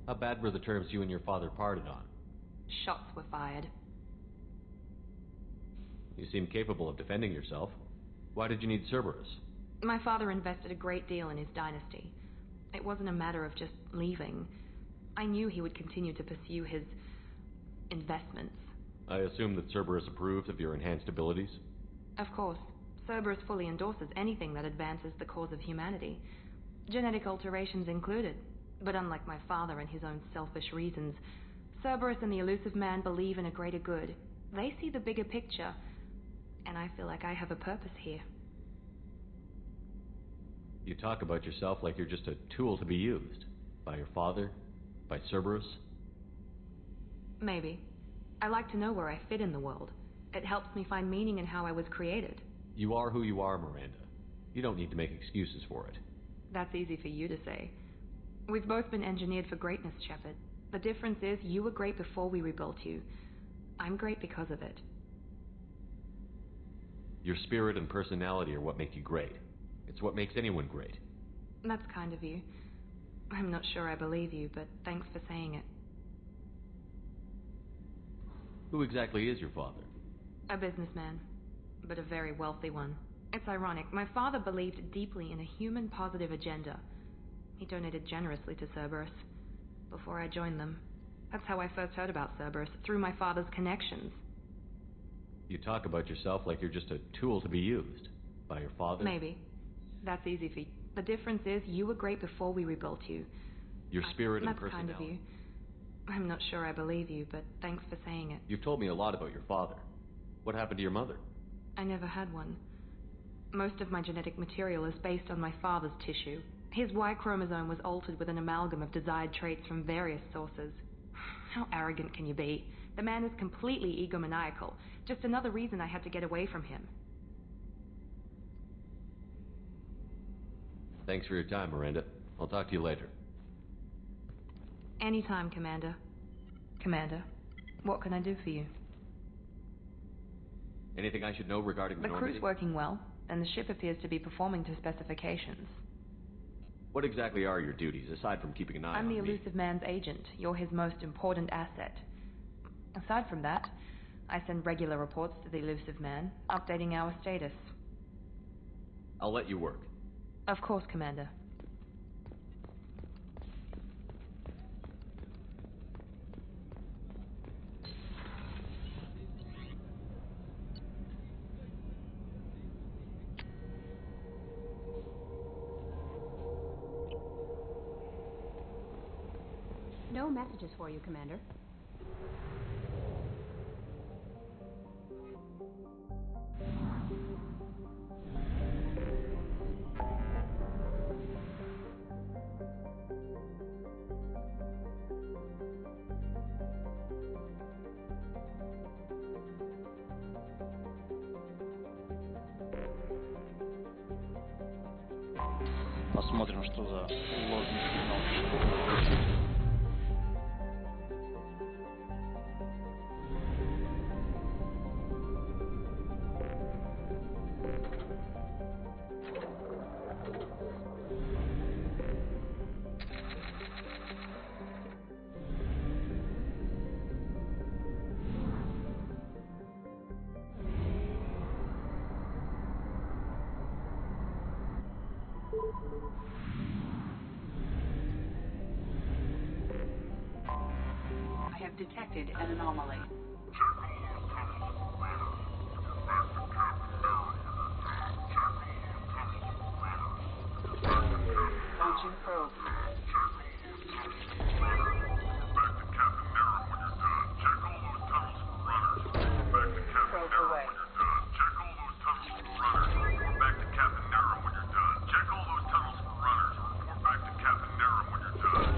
How bad were the terms you and your father parted on? Shots were fired. You seem capable of defending yourself. Why did you need Cerberus? My father invested a great deal in his dynasty. It wasn't a matter of just leaving. I knew he would continue to pursue his investments. I assume that Cerberus approved of your enhanced abilities? Of course. Cerberus fully endorses anything that advances the cause of humanity. Genetic alterations included. But unlike my father and his own selfish reasons, Cerberus and the elusive man believe in a greater good. They see the bigger picture, and I feel like I have a purpose here. You talk about yourself like you're just a tool to be used. By your father? By Cerberus? Maybe. I like to know where I fit in the world. It helps me find meaning in how I was created. You are who you are, Miranda. You don't need to make excuses for it. That's easy for you to say. We've both been engineered for greatness, Shepard. The difference is you were great before we rebuilt you. I'm great because of it. Your spirit and personality are what make you great. It's what makes anyone great. That's kind of you. I'm not sure I believe you, but thanks for saying it. Who exactly is your father? A businessman, but a very wealthy one. It's ironic. My father believed deeply in a human-positive agenda. He donated generously to Cerberus before I joined them. That's how I first heard about Cerberus, through my father's connections. You talk about yourself like you're just a tool to be used. By your father? Maybe. That's easy for you. The difference is you were great before we rebuilt you. Your spirit and That's personality. kind of you. I'm not sure I believe you, but thanks for saying it. You've told me a lot about your father. What happened to your mother? I never had one. Most of my genetic material is based on my father's tissue. His Y chromosome was altered with an amalgam of desired traits from various sources. How arrogant can you be? The man is completely egomaniacal. Just another reason I had to get away from him. Thanks for your time, Miranda. I'll talk to you later. Anytime, Commander. Commander, what can I do for you? Anything I should know regarding the The Normandy? crew's working well, and the ship appears to be performing to specifications. What exactly are your duties, aside from keeping an eye on I'm me? the elusive man's agent. You're his most important asset. Aside from that, I send regular reports to the elusive man, updating our status. I'll let you work. Of course, Commander. No messages for you, Commander. Посмотрим, что за ложный сигнал. I have detected an anomaly. Launching probe. Probe away. Back to Captain Nero when you're done. Check all those tunnels for runners. Report back to Captain Nero when you're done.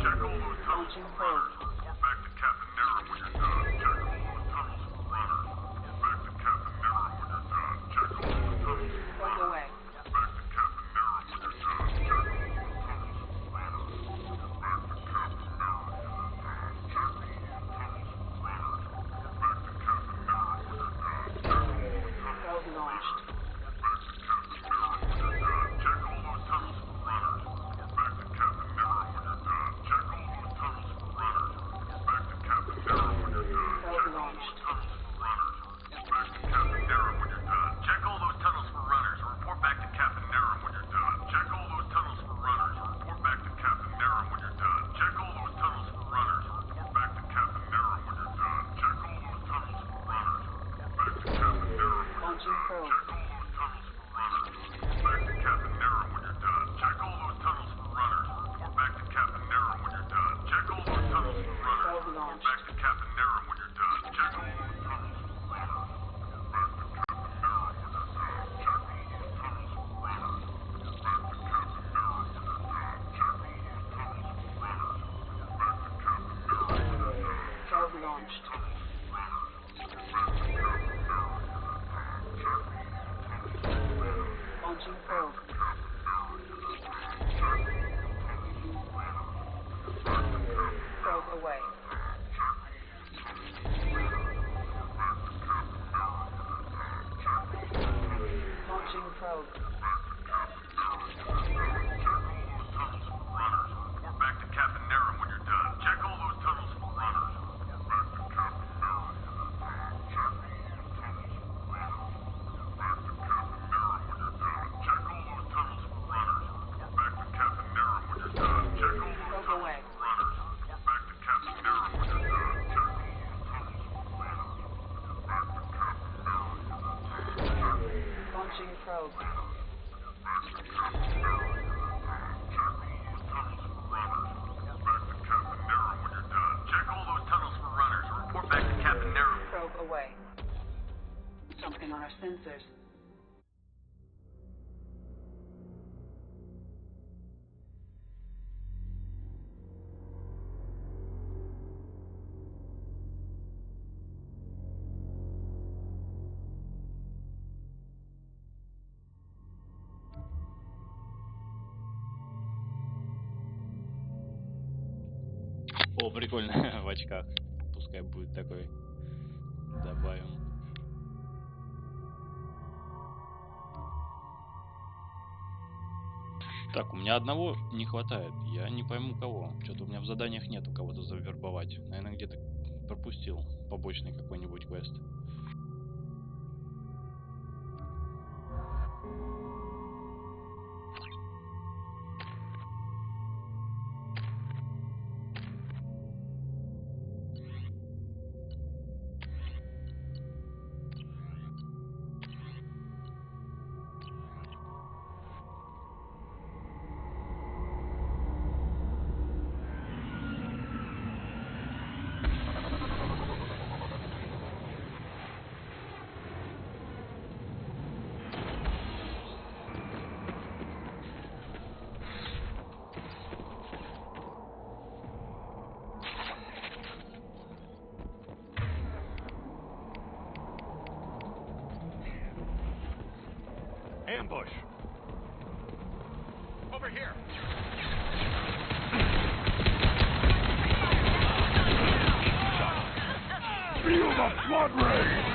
probe. Probe launched. Probe launched. Launching probe. Probe away. Launching probe. Probe away. Launching probe. Probe away. Something on our sensors. О, прикольно, в очках. Пускай будет такой. Добавим. Так, у меня одного не хватает. Я не пойму кого. Что-то у меня в заданиях нету кого-то завербовать. Наверное, где-то пропустил побочный какой-нибудь квест. Ambush! Over here! Feel the flood rage!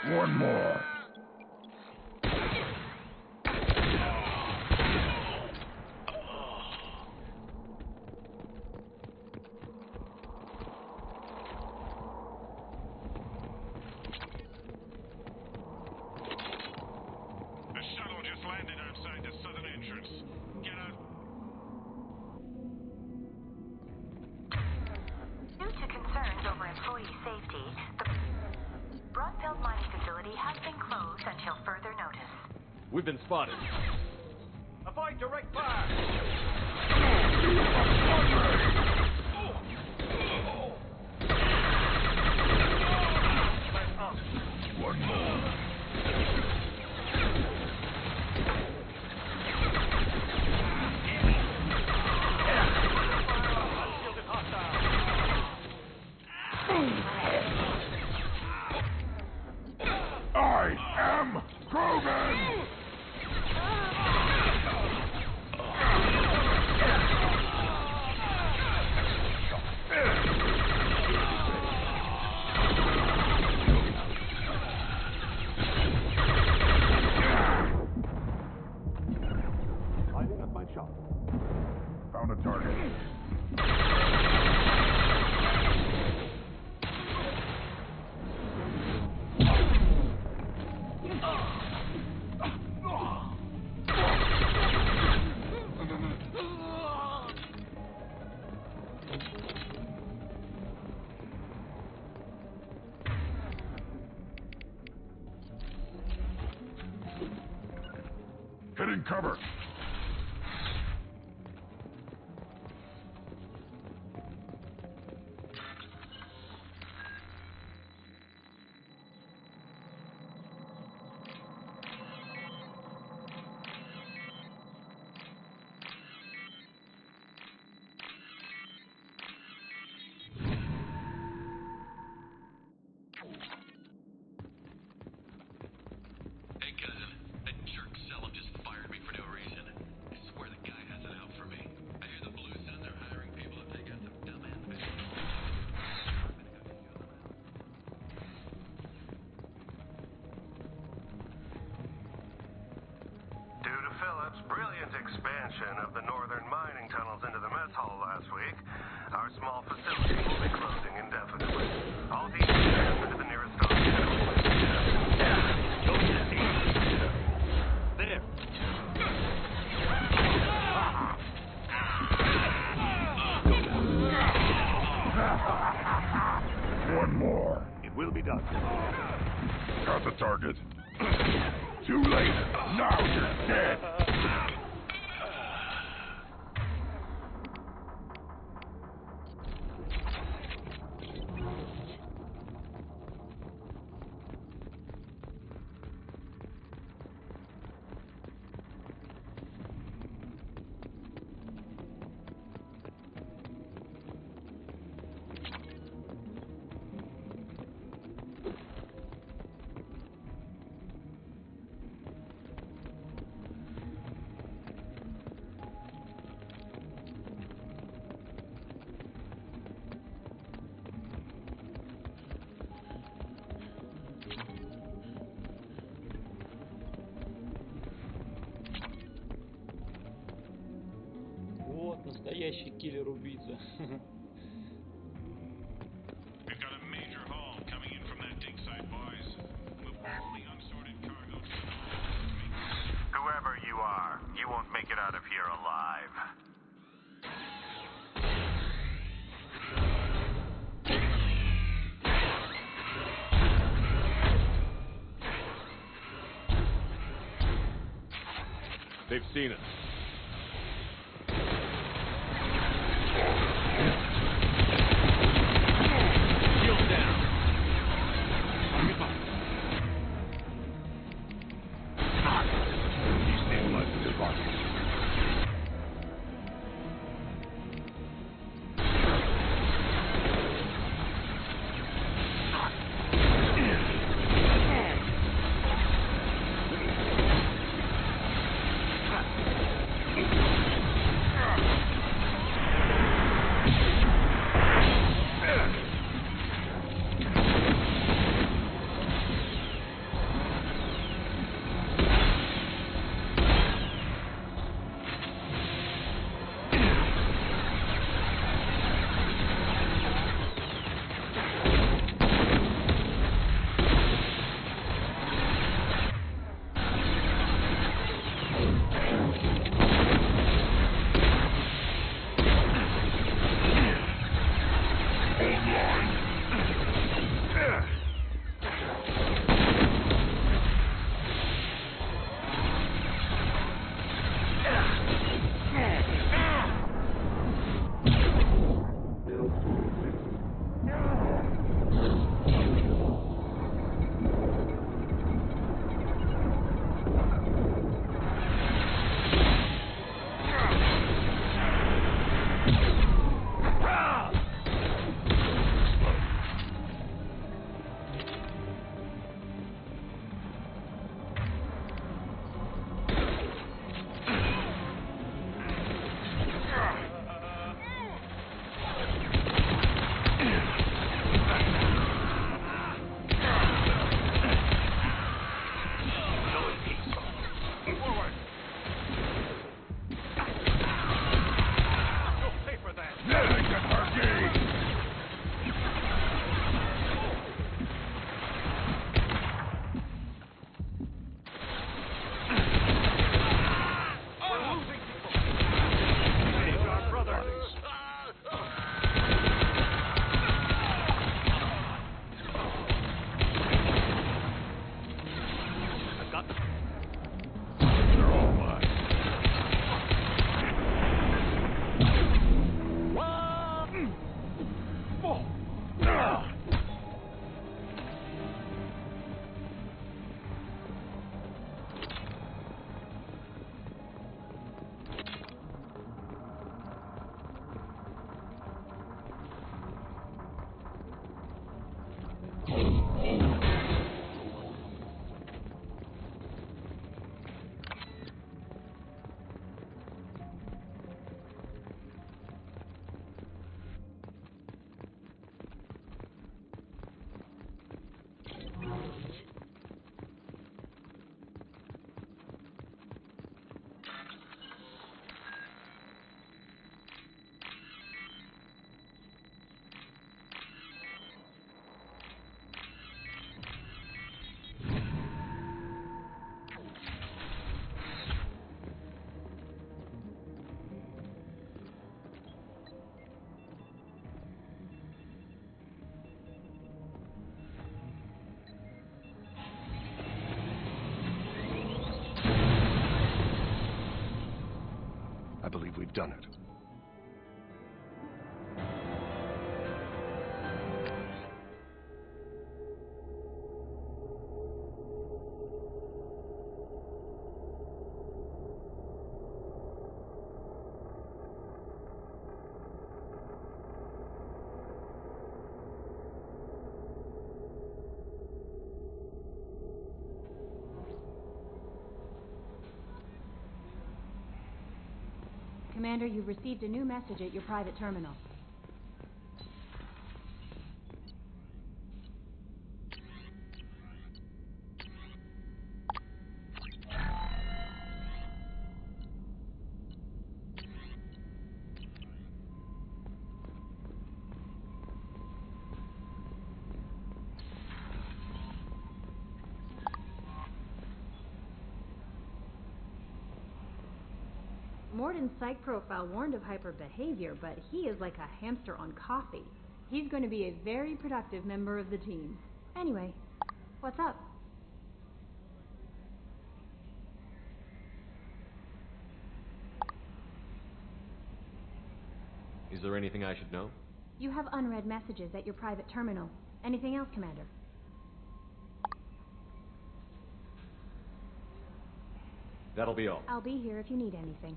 One more. The shuttle just landed outside the southern entrance. Get out. Due to concerns over employee safety, the Broadfield mining facility has been closed until further notice. We've been spotted. Avoid direct fire! One more. I am Krogan! Providing cover. Brilliant expansion of the northern mining tunnels into the mess hall last week. Our small facility will be closing indefinitely. All teams transfer to the nearest stone There. One more. It will be done. Got the target. Too late. Now you're dead. Вот настоящий киллер-убийца. We've got a major haul coming in from that dig site, boys. Move all the unsorted cargo to the north. Whoever you are, you won't make it out of here alive. They've seen us. Shield down. Destabilizing their bodies. done it. Commander, you've received a new message at your private terminal. Morden's psych profile warned of hyper behavior, but he is like a hamster on coffee. He's going to be a very productive member of the team. Anyway, what's up? Is there anything I should know? You have unread messages at your private terminal. Anything else, Commander? That'll be all. I'll be here if you need anything.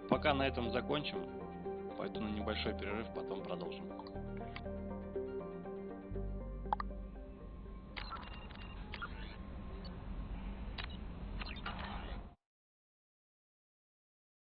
Пока на этом закончим, поэтому небольшой перерыв, потом продолжим.